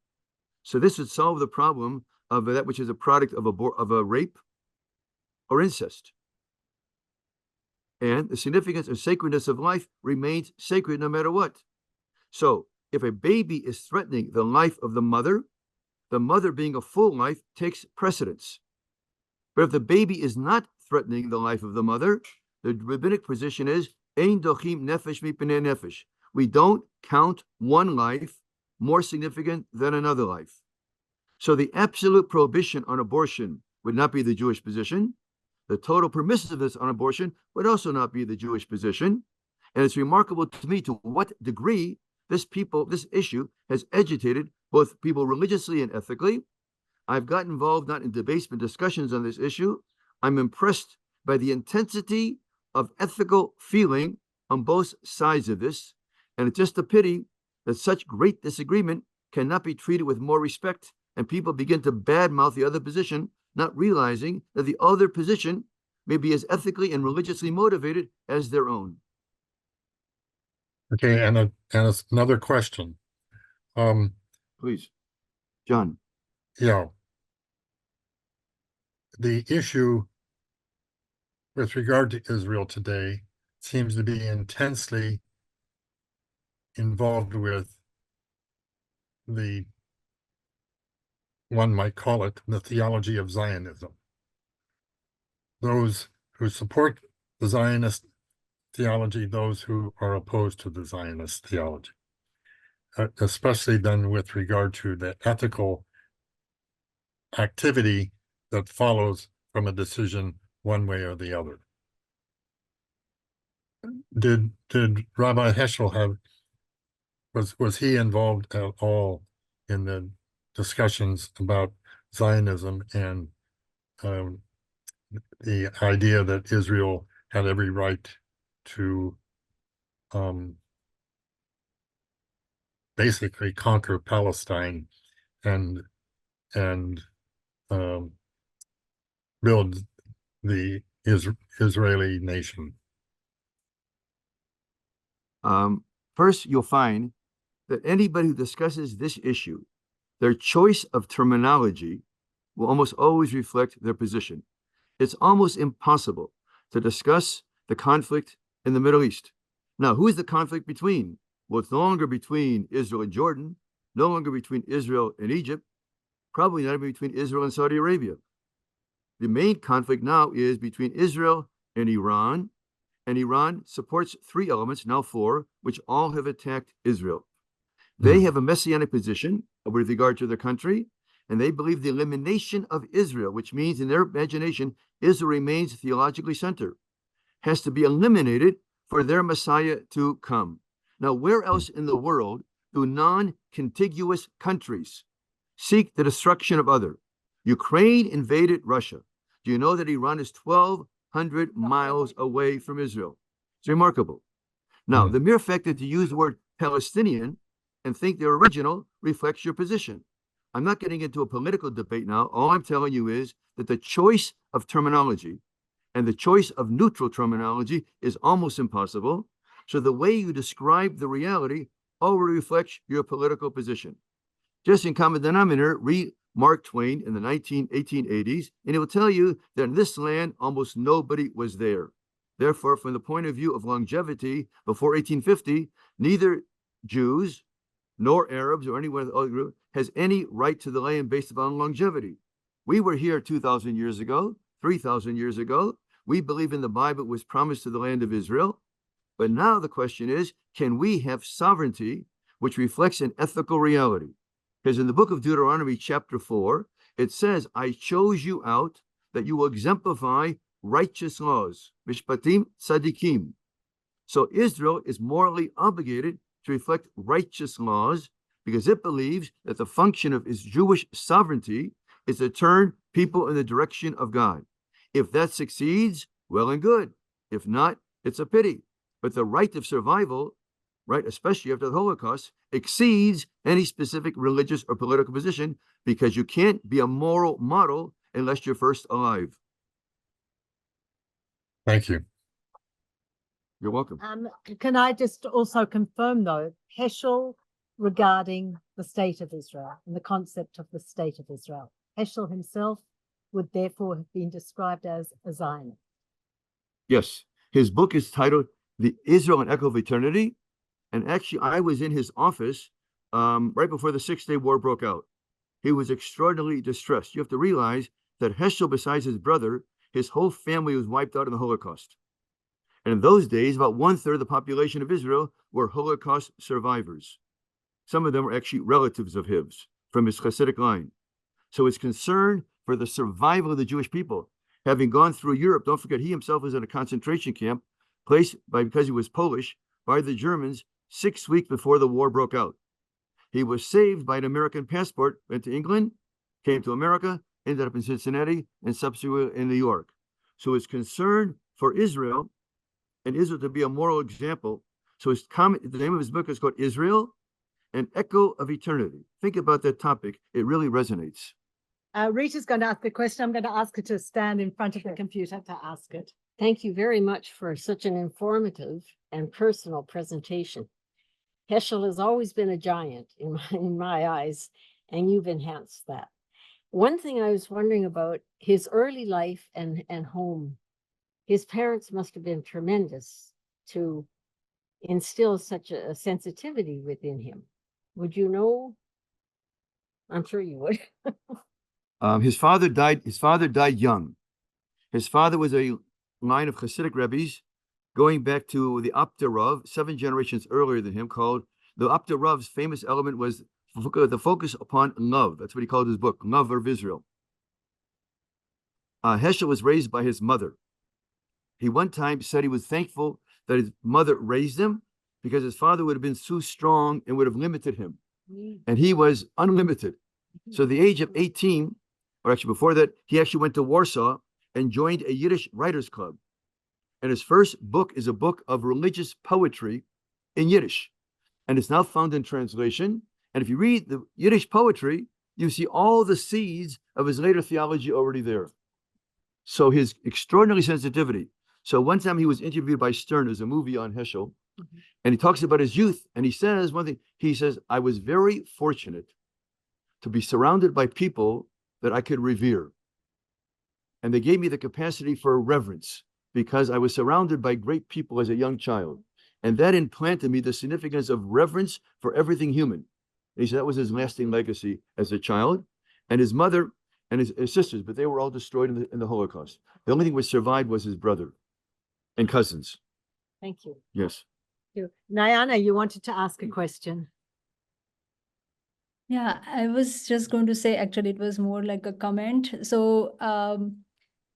C: So this would solve the problem of that which is a product of a rape or incest. And the significance or sacredness of life remains sacred no matter what. So if a baby is threatening the life of the mother being a full life takes precedence. But if the baby is not threatening the life of the mother, the rabbinic position is ein dochim nefesh mipnei nefesh. We don't count one life more significant than another life. So the absolute prohibition on abortion would not be the Jewish position. The total permissiveness on abortion would also not be the Jewish position. And it's remarkable to me to what degree this issue has agitated both people religiously and ethically. I've gotten involved not in debates but discussions on this issue. I'm impressed by the intensity of ethical feeling on both sides of this. And it's just a pity that such great disagreement cannot be treated with more respect, and people begin to badmouth the other position, not realizing that the other position may be as ethically and religiously motivated as their own.
E: Okay, and another question.
C: Please, John.
E: Yeah. The issue with regard to Israel today seems to be intensely involved with one might call it, the theology of Zionism. Those who support the Zionist theology, those who are opposed to the Zionist theology, especially then with regard to the ethical activity that follows from a decision one way or the other. Did Rabbi Heschel was he involved at all in the discussions about Zionism and the idea that Israel had every right to basically conquer Palestine and build the Israeli nation?
C: First, you'll find that anybody who discusses this issue, their choice of terminology will almost always reflect their position. It's almost impossible to discuss the conflict in the Middle East. Now, who is the conflict between? Well, it's no longer between Israel and Jordan, no longer between Israel and Egypt, probably not even between Israel and Saudi Arabia. The main conflict now is between Israel and Iran supports three elements, now four, which all have attacked Israel. They have a messianic position with regard to their country, and they believe the elimination of Israel, which means in their imagination, Israel remains theologically centered, has to be eliminated for their Messiah to come. Now, where else in the world do non-contiguous countries seek the destruction of other? Ukraine invaded Russia. Do you know that Iran is 1,200 miles away from Israel? It's remarkable. Now, the mere fact that you use the word Palestinian and think they're original reflects your position. I'm not getting into a political debate now. All I'm telling you is that the choice of terminology and the choice of neutral terminology is almost impossible. So the way you describe the reality already reflects your political position. Just in common denominator, read Mark Twain in the 1880s, and it will tell you that in this land, almost nobody was there. Therefore, from the point of view of longevity, before 1850, neither Jews nor Arabs or anyone of the other group has any right to the land based upon longevity. We were here 2,000 years ago, 3,000 years ago. We believe in the Bible was promised to the land of Israel. But now the question is, can we have sovereignty which reflects an ethical reality? Because in the book of Deuteronomy, chapter 4, it says, I chose you out that you will exemplify righteous laws, mishpatim tzadikim. So Israel is morally obligated to reflect righteous laws because it believes that the function of its Jewish sovereignty is to turn people in the direction of God. If that succeeds, well and good. If not, it's a pity. But the right of survival, right, especially after the Holocaust, exceeds any specific religious or political position because you can't be a moral model unless you're first alive.
E: Thank you.
C: You're welcome.
A: Can I just also confirm, though, Heschel regarding the state of Israel and the concept of the state of Israel? Heschel himself would therefore have been described as a Zionist.
C: Yes, his book is titled The Israel and Echo of Eternity. And actually, I was in his office right before the Six-Day War broke out. He was extraordinarily distressed. You have to realize that Heschel, besides his brother, his whole family was wiped out in the Holocaust. And in those days, about 1/3 of the population of Israel were Holocaust survivors. Some of them were actually relatives of his from his Hasidic line. So his concern for the survival of the Jewish people, having gone through Europe, don't forget, he himself was in a concentration camp placed because he was Polish by the Germans 6 weeks before the war broke out. He was saved by an American passport, went to England, came to America, ended up in Cincinnati, and subsequently in New York. So his concern for Israel, and Israel to be a moral example. So the name of his book is called Israel, an Echo of Eternity. Think about that topic. It really resonates.
A: Rita's going to ask the question. I'm going to ask her to stand in front of the computer to ask it.
F: Thank you very much for such an informative and personal presentation. Heschel has always been a giant in my eyes, and you've enhanced that. One thing I was wondering about his early life and home. His parents must have been tremendous to instill such a sensitivity within him. Would you know? I'm sure you would.
C: His father died young. His father was a line of Hasidic rabbis going back to the Apter Rav, 7 generations earlier than him, called the Apter Rav's famous element was the focus upon love. That's what he called his book, Love of Israel. Heschel was raised by his mother. He one time said he was thankful that his mother raised him because his father would have been too strong and would have limited him. And he was unlimited. So at the age of 18, or actually before that, he actually went to Warsaw and joined a Yiddish writers club. And his first book is a book of religious poetry in Yiddish. And it's now found in translation. And if you read the Yiddish poetry, you see all the seeds of his later theology already there. So his extraordinary sensitivity. So one time he was interviewed by Stern, there's a movie on Heschel, and he talks about his youth. And he says one thing, he says, I was very fortunate to be surrounded by people that I could revere. And they gave me the capacity for reverence because I was surrounded by great people as a young child. And that implanted me the significance of reverence for everything human. And he said that was his lasting legacy as a child. And his mother and his sisters, but they were all destroyed in the Holocaust. The only thing which survived was his brother and cousins.
A: Thank you.
C: Yes.
A: Thank you. Nayana, you wanted to ask a question.
G: Yeah, I was just going to say, actually, it was more like a comment. So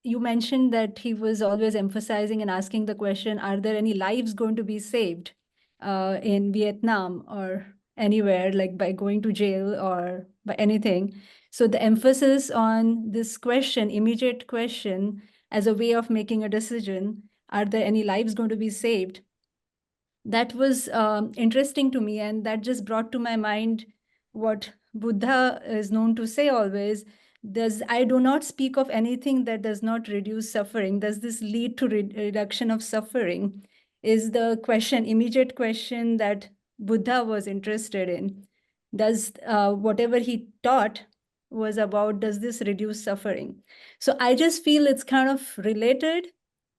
G: you mentioned that he was always emphasizing and asking the question, are there any lives going to be saved in Vietnam or anywhere, like by going to jail or by anything? So the emphasis on this question, immediate question, as a way of making a decision, are there any lives going to be saved? That was interesting to me. And that just brought to my mind what Buddha is known to say always, I do not speak of anything that does not reduce suffering. Does this lead to reduction of suffering? Is the question, immediate question that Buddha was interested in. Does whatever he taught was about, does this reduce suffering? So I just feel it's kind of related,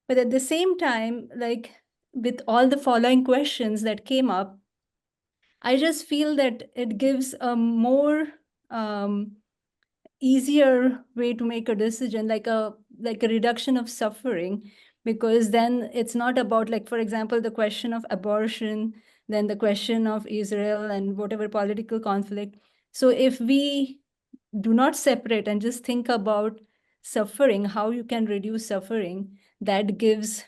G: but at the same time, like with all the following questions that came up, I just feel that it gives a more easier way to make a decision, like a reduction of suffering, because then it's not about, like, for example, the question of abortion, then the question of Israel and whatever political conflict. So if we do not separate and just think about suffering, how you can reduce suffering, that gives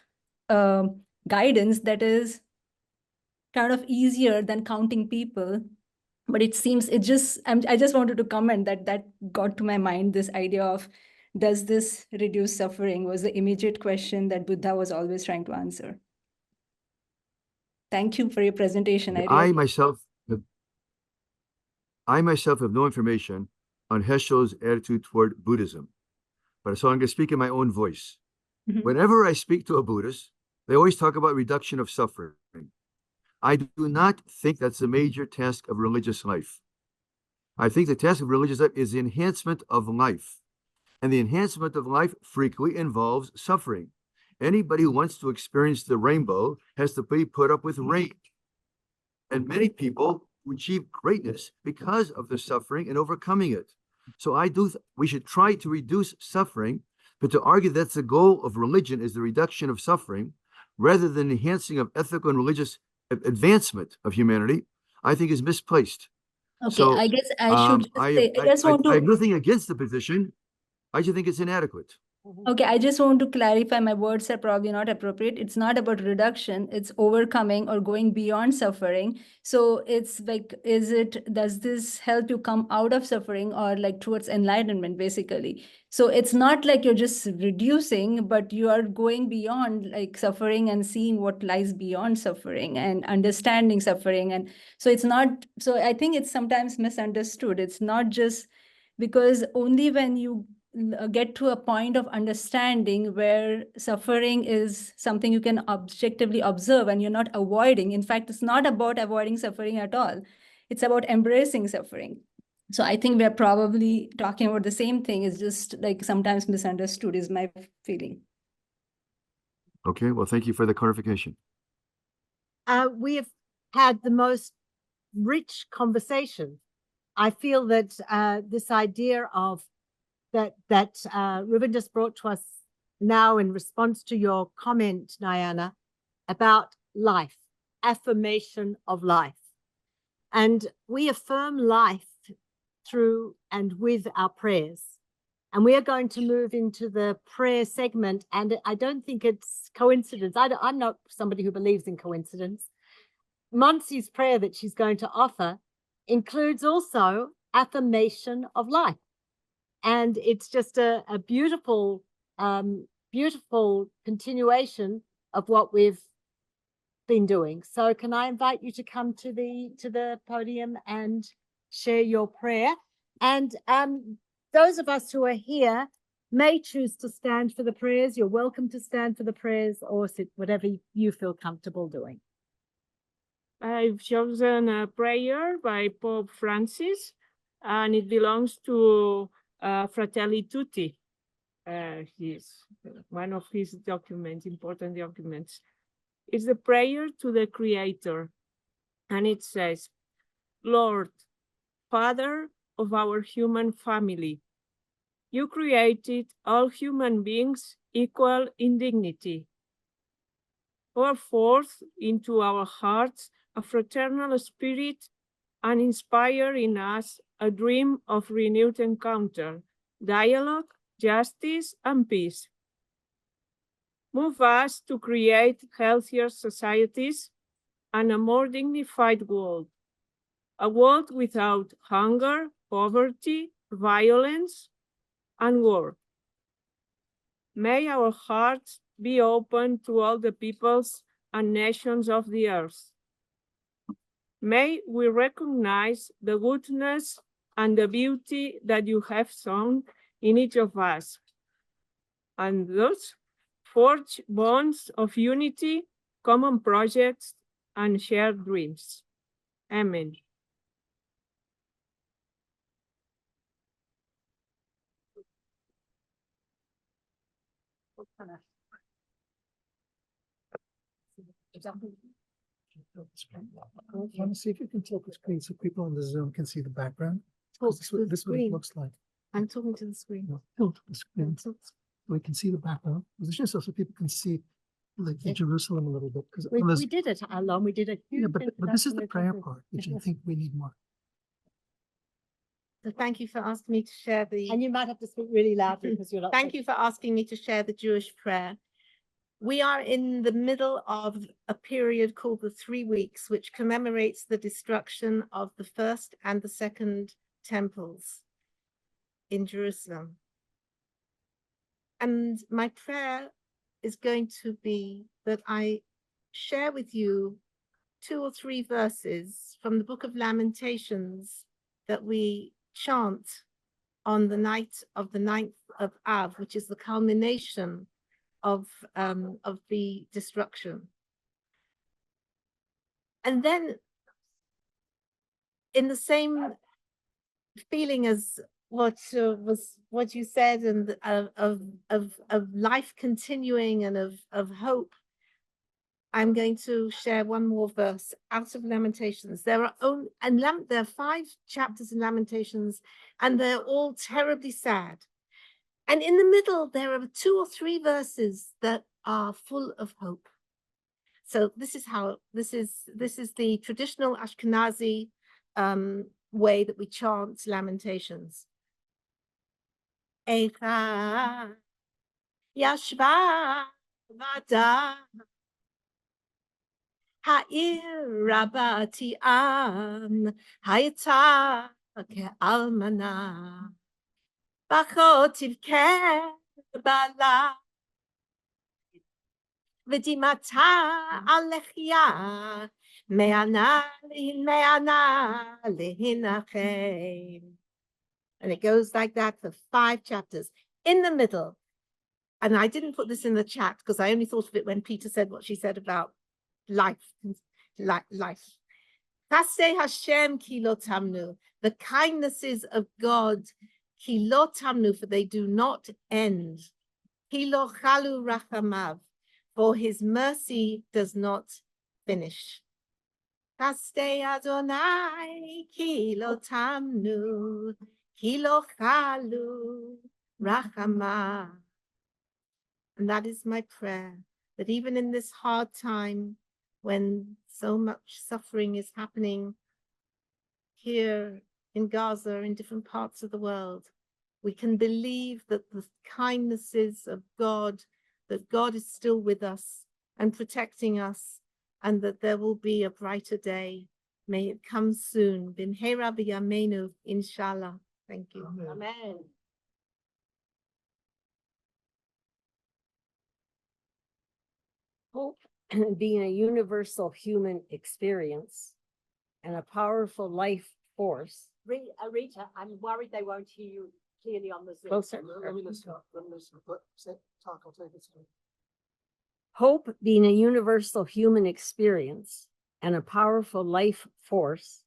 G: guidance that is kind of easier than counting people. But it seems I just wanted to comment that got to my mind, this idea of, does this reduce suffering, was the immediate question that Buddha was always trying to answer. Thank you for your presentation.
C: I myself have no information on Heschel's attitude toward Buddhism, but so I'm going to speak in my own voice.
G: Mhm.
C: Whenever I speak to a Buddhist, they always talk about reduction of suffering. I do not think that's a major task of religious life. I think the task of religious life is the enhancement of life. And the enhancement of life frequently involves suffering. Anybody who wants to experience the rainbow has to be put up with rain. And many people achieve greatness because of the suffering and overcoming it. So we should try to reduce suffering, but to argue that's the goal of religion is the reduction of suffering, rather than enhancing of ethical and religious advancement of humanity, I think is misplaced.
G: Okay,
C: So,
G: I guess I should just say, I just want
C: I have
G: to,
C: nothing against the position. I just think it's inadequate.
G: okay, I just want to clarify, my words are probably not appropriate. It's not about reduction, it's overcoming or going beyond suffering. So it's like, does this help you come out of suffering, or like towards enlightenment, basically? So it's not like you're just reducing, but you are going beyond like suffering and seeing what lies beyond suffering and understanding suffering. And so it's not, so I think it's sometimes misunderstood. It's not just because only when you get to a point of understanding where suffering is something you can objectively observe and you're not avoiding. In fact, it's not about avoiding suffering at all. It's about embracing suffering. So I think we're probably talking about the same thing. It's just like sometimes misunderstood is my feeling.
C: Okay, well, thank you for the clarification.
A: We have had the most rich conversation. I feel that this idea of that Reuven just brought to us now in response to your comment, Nayana, about life, affirmation of life. And we affirm life through and with our prayers. And we are going to move into the prayer segment. And I don't think it's coincidence. I'm not somebody who believes in coincidence. Monsi's prayer that she's going to offer includes also affirmation of life. And it's just a beautiful, beautiful continuation of what we've been doing. So can I invite you to come to the podium and share your prayer? And those of us who are here may choose to stand for the prayers. You're welcome to stand for the prayers or sit, whatever you feel comfortable doing.
H: I've chosen a prayer by Pope Francis, and it belongs to Fratelli Tutti. He's one of his documents, important documents. It's a prayer to the Creator, and it says, Lord, Father of our human family, you created all human beings equal in dignity. Pour forth into our hearts a fraternal spirit and inspire in us a dream of renewed encounter, dialogue, justice, and peace. Move us to create healthier societies and a more dignified world, a world without hunger, poverty, violence, and war. May our hearts be open to all the peoples and nations of the earth. May we recognize the goodness and the beauty that you have sown in each of us, and thus forge bonds of unity, common projects, and shared dreams. Amen.
I: Want to see if you can tilt the screen so people on the Zoom can see the background?
F: Talk
I: This
F: to the
I: is what it
F: screen.
I: looks like.
F: I'm talking to the screen.
I: No, tilt the screen.
F: Tilt.
I: We can see the background. Position yourself so people can see like the Jerusalem a little bit. Because
A: We did it, Alon. We did a
I: yeah,
A: huge
I: but this is the
A: introduction.
I: prayer part, which I think we need more.
J: So thank you for asking me to share the.
A: And you might have to speak really loudly because you're not.
J: Thank you for asking me to share the Jewish prayer. We are in the middle of a period called the 3 weeks, which commemorates the destruction of the first and the second temples in Jerusalem. And my prayer is going to be that I share with you 2 or 3 verses from the Book of Lamentations that we chant on the night of the 9th of Av, which is the culmination of the destruction. And then in the same feeling as what you said, and of life continuing and of hope, I'm going to share one more verse out of Lamentations. There are 5 chapters in Lamentations, and they're all terribly sad. And in the middle, there are 2 or 3 verses that are full of hope. So this is the traditional Ashkenazi way that we chant Lamentations. Eicha yashva vada ha'ir rabati am hayta ke'almana bachot tivkeh bala v'dimata alechia me'ana lehinachem. And it goes like that for 5 chapters. In the middle, and I didn't put this in the chat because I only thought of it when Peter said what she said about life. Chasdei Hashem ki lo tamnu, the kindnesses of God, ki lo tamnu, for they do not end. Ki lo chalu rachamav, for his mercy does not finish. Chasdei Adonai ki lo tamnu, ki lo chalu rachamav. And that is my prayer, that even in this hard time, when so much suffering is happening here in Gaza, in different parts of the world, we can believe that the kindnesses of God, that God is still with us and protecting us, and that there will be a brighter day. May it come soon. B'mheira b'yameinu, inshallah. Thank you.
A: Amen.
F: Hope being a universal human experience and a powerful life force.
A: Rita, I'm worried they won't hear you clearly on the Zoom.
F: Closer.
I: Let me listen. Talk, I'll take it.
F: Hope being a universal human experience and a powerful life force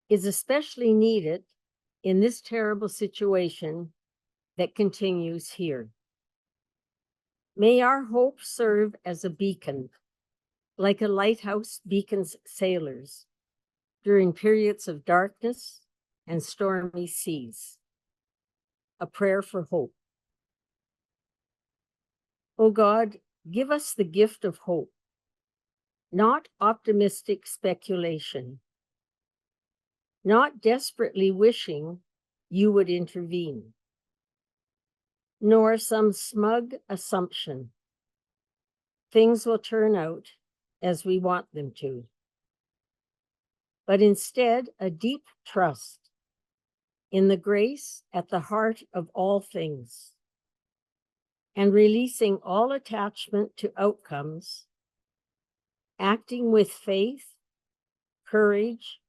F: is especially needed in this terrible situation that continues here. May our hope serve as a beacon, like a lighthouse beacons sailors during periods of darkness and stormy seas. A prayer for hope. O God, give us the gift of hope, not optimistic speculation, not desperately wishing you would intervene, nor some smug assumption things will turn out as we want them to, but instead a deep trust in the grace at the heart of all things, and releasing all attachment to outcomes, acting with faith, courage,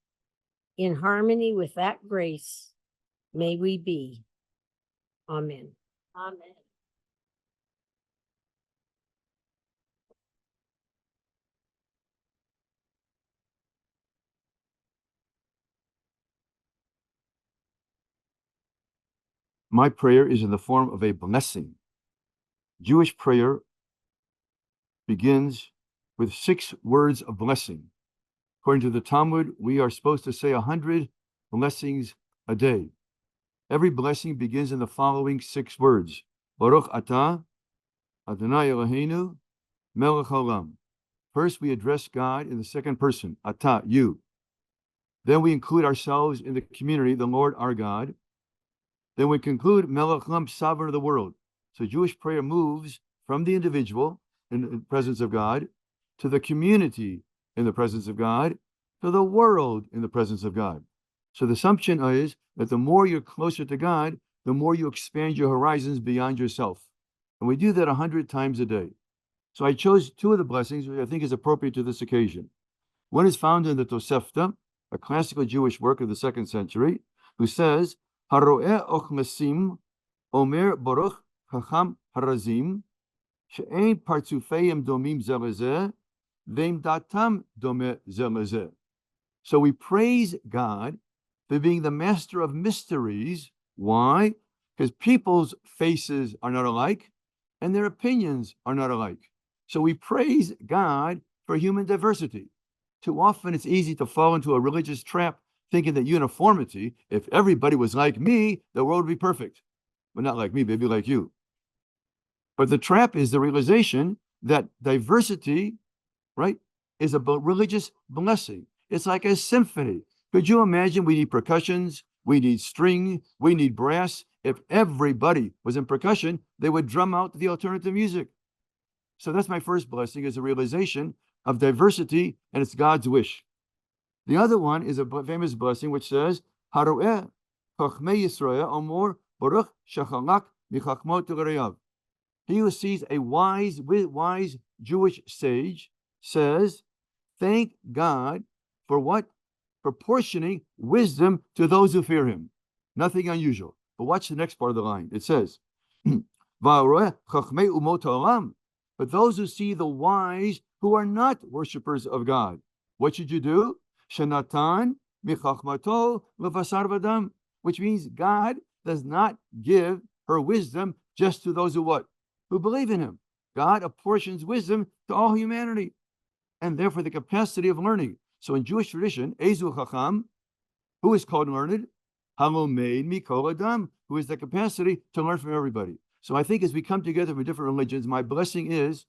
F: in harmony with that grace, may we be. Amen.
A: Amen.
C: My prayer is in the form of a blessing. Jewish prayer begins with 6 words of blessing. According to the Talmud, we are supposed to say 100 blessings a day. Every blessing begins in the following 6 words. Baruch atah, Adonai Eloheinu, melech haolam. First, we address God in the second person, atah, you. Then we include ourselves in the community, the Lord our God. Then we conclude melech haolam, sovereign of the world. So Jewish prayer moves from the individual in the presence of God to the community in the presence of God to the world in the presence of God. So the assumption is that the more you're closer to God, the more you expand your horizons beyond yourself. And we do that 100 times a day. So I chose 2 of the blessings, which I think is appropriate to this occasion. One is found in the Tosefta, a classical Jewish work of the 2nd century, who says, Haro'eh ochmesim omer baruch chacham harazim she'ein partzufeim domim ze lezeh ve'im datam domeh ze lezeh. So we praise God for being the master of mysteries. Why? Because people's faces are not alike and their opinions are not alike. So we praise God for human diversity. Too often it's easy to fall into a religious trap thinking that uniformity, if everybody was like me, the world would be perfect. But not like me, maybe like you. But the trap is the realization that diversity, right, is a religious blessing. It's like a symphony. Could you imagine we need percussions, we need string, we need brass? If everybody was in percussion, they would drum out the alternative music. So that's my first blessing, is a realization of diversity, and it's God's wish. The other one is a famous blessing which says, Haro'eh chachmei Yisrael amor baruch shechalak michachmot l'reyav. He who sees a wise Jewish sage says, thank God for what? Proportioning wisdom to those who fear him. Nothing unusual. But watch the next part of the line. It says, but those who see the wise who are not worshipers of God, what should you do? Shenatan michachmato levasar v'dam, which means God does not give her wisdom just to those who what? Who believe in him. God apportions wisdom to all humanity, and therefore the capacity of learning. So in Jewish tradition, Ezu Chacham, who is called learned? Halomeid Mikol Adam, who is the capacity to learn from everybody. So I think as we come together from different religions, my blessing is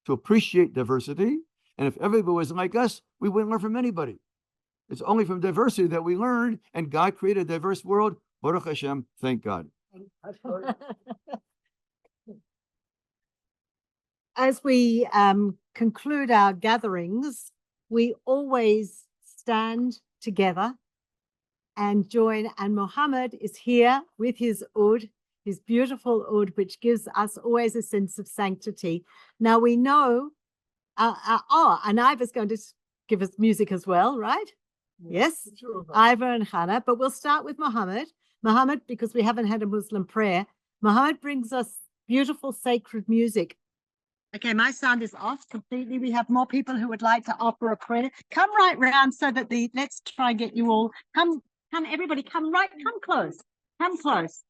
C: to appreciate diversity. And if everybody was like us, we wouldn't learn from anybody. It's only from diversity that we learn, and God created a diverse world. Baruch Hashem, thank God.
A: As we conclude our gatherings, we always stand together and join. And Mohammed is here with his oud, his beautiful oud, which gives us always a sense of sanctity. Now we know, and Iva's going to give us music as well, right? Yes, Iva and Hannah, but we'll start with Mohammed. Mohammed, because we haven't had a Muslim prayer, Mohammed brings us beautiful sacred music. Okay, my sound is off completely. We have more people who would like to offer a prayer. Come right round so that let's try and get you all. Come, everybody, come close. Come close.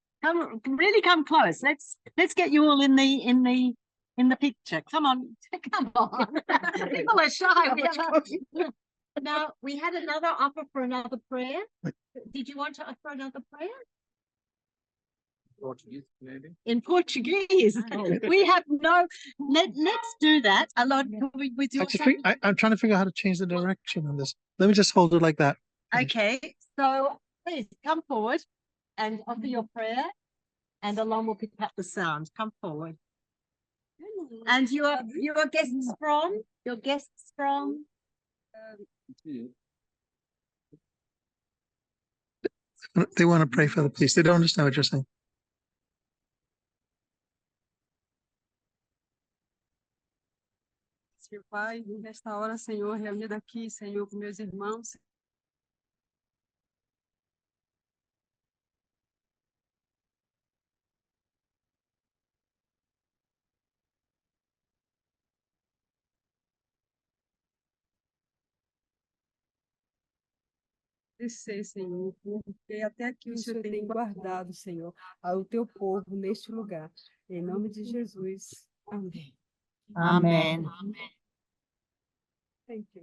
A: Really come close. Let's get you all in the picture. Come on. People are shy. Now, we had another offer for another prayer. Did you want to offer another prayer?
K: Portuguese, maybe.
A: In Portuguese. We have no. Let's do that.
I: I'm trying to figure out how to change the direction on this. Let me just hold it like that.
A: Okay. So please come forward and offer your prayer, and Alon will pick up the sound. Come forward. And your guests from? Your guests from?
I: They want to pray for the police. They don't understand what you're saying.
L: Senhor Pai, nesta hora, Senhor, reunido aqui, Senhor, com meus irmãos. Agradecer, Senhor, porque até aqui o Senhor tem guardado, Senhor, ao teu povo neste lugar. Em nome de Jesus. Amém.
A: Amen. Thank you.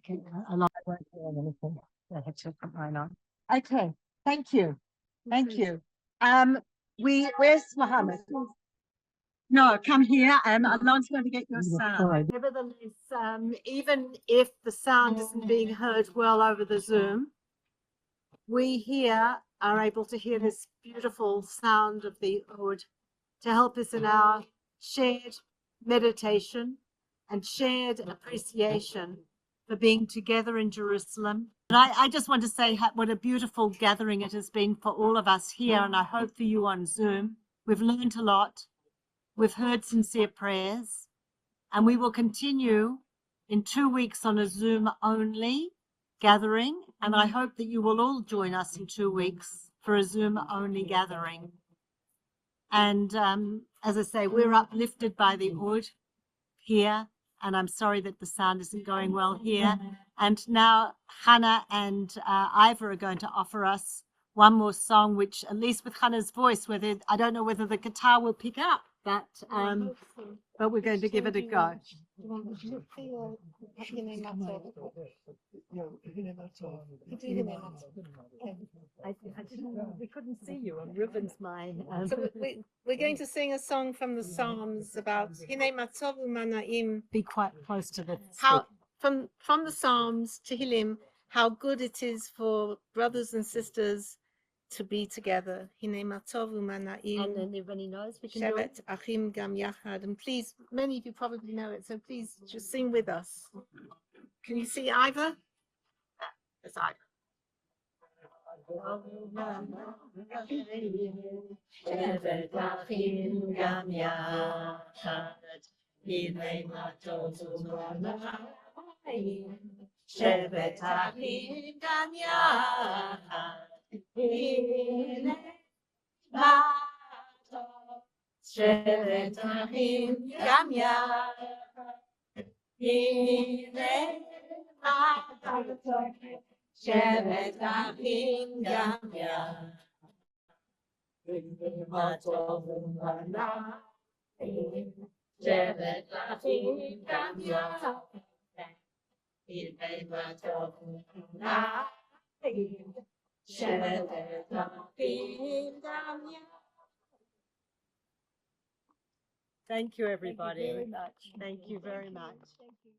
A: Okay, I won't do anything. I have to put mine on. Okay, thank you. Thank you. Where's Mohammed? No, come here. Alon's going to get your sound. Nevertheless, even if the sound isn't being heard well over the Zoom, we here are able to hear this beautiful sound of the Oud to help us in our shared meditation and shared appreciation for being together in Jerusalem. And I just want to say what a beautiful gathering it has been for all of us here, and I hope for you on Zoom. We've learned a lot. We've heard sincere prayers, and we will continue in 2 weeks on a Zoom only gathering. And I hope that you will all join us in 2 weeks for a Zoom only gathering. And as I say, we're uplifted by the Oud here, and I'm sorry that the sound isn't going well here. And now Hannah and Ivor are going to offer us one more song, which at least with Hannah's voice, I don't know whether the guitar will pick up, but we're going to give it a go. We couldn't see you. Reuven's mine.
J: So we're going to sing a song from the Psalms about Hine Matzovu Manaim.
A: Be quite close to the
J: How from the Psalms, Tehillim, how good it is for brothers and sisters to be together. Hine Matzovu Manaim.
A: And then everybody knows we can do it.
J: Shevet Achim Gam Yachad. And please, many of you probably know it, so please just sing with us. Can you see Ivor? There's Ivor.
F: Shevet Achim Gam Yachad, Hine Matzovu Manaim. Shevet Achim Gam Yachad, Hine Matzovu. Shevet Achim Gam Yachad, Hine Matzovu. Shevet Achim Gam Yachad, Hine Matzovu Manaim. Shevet Achim Gam Yachad, Hine Matzovu Manaim. Shevet Achim Gam Yachad.
A: Thank you, everybody.
J: Thank you very much.
A: Thank you very much.
J: Thank you.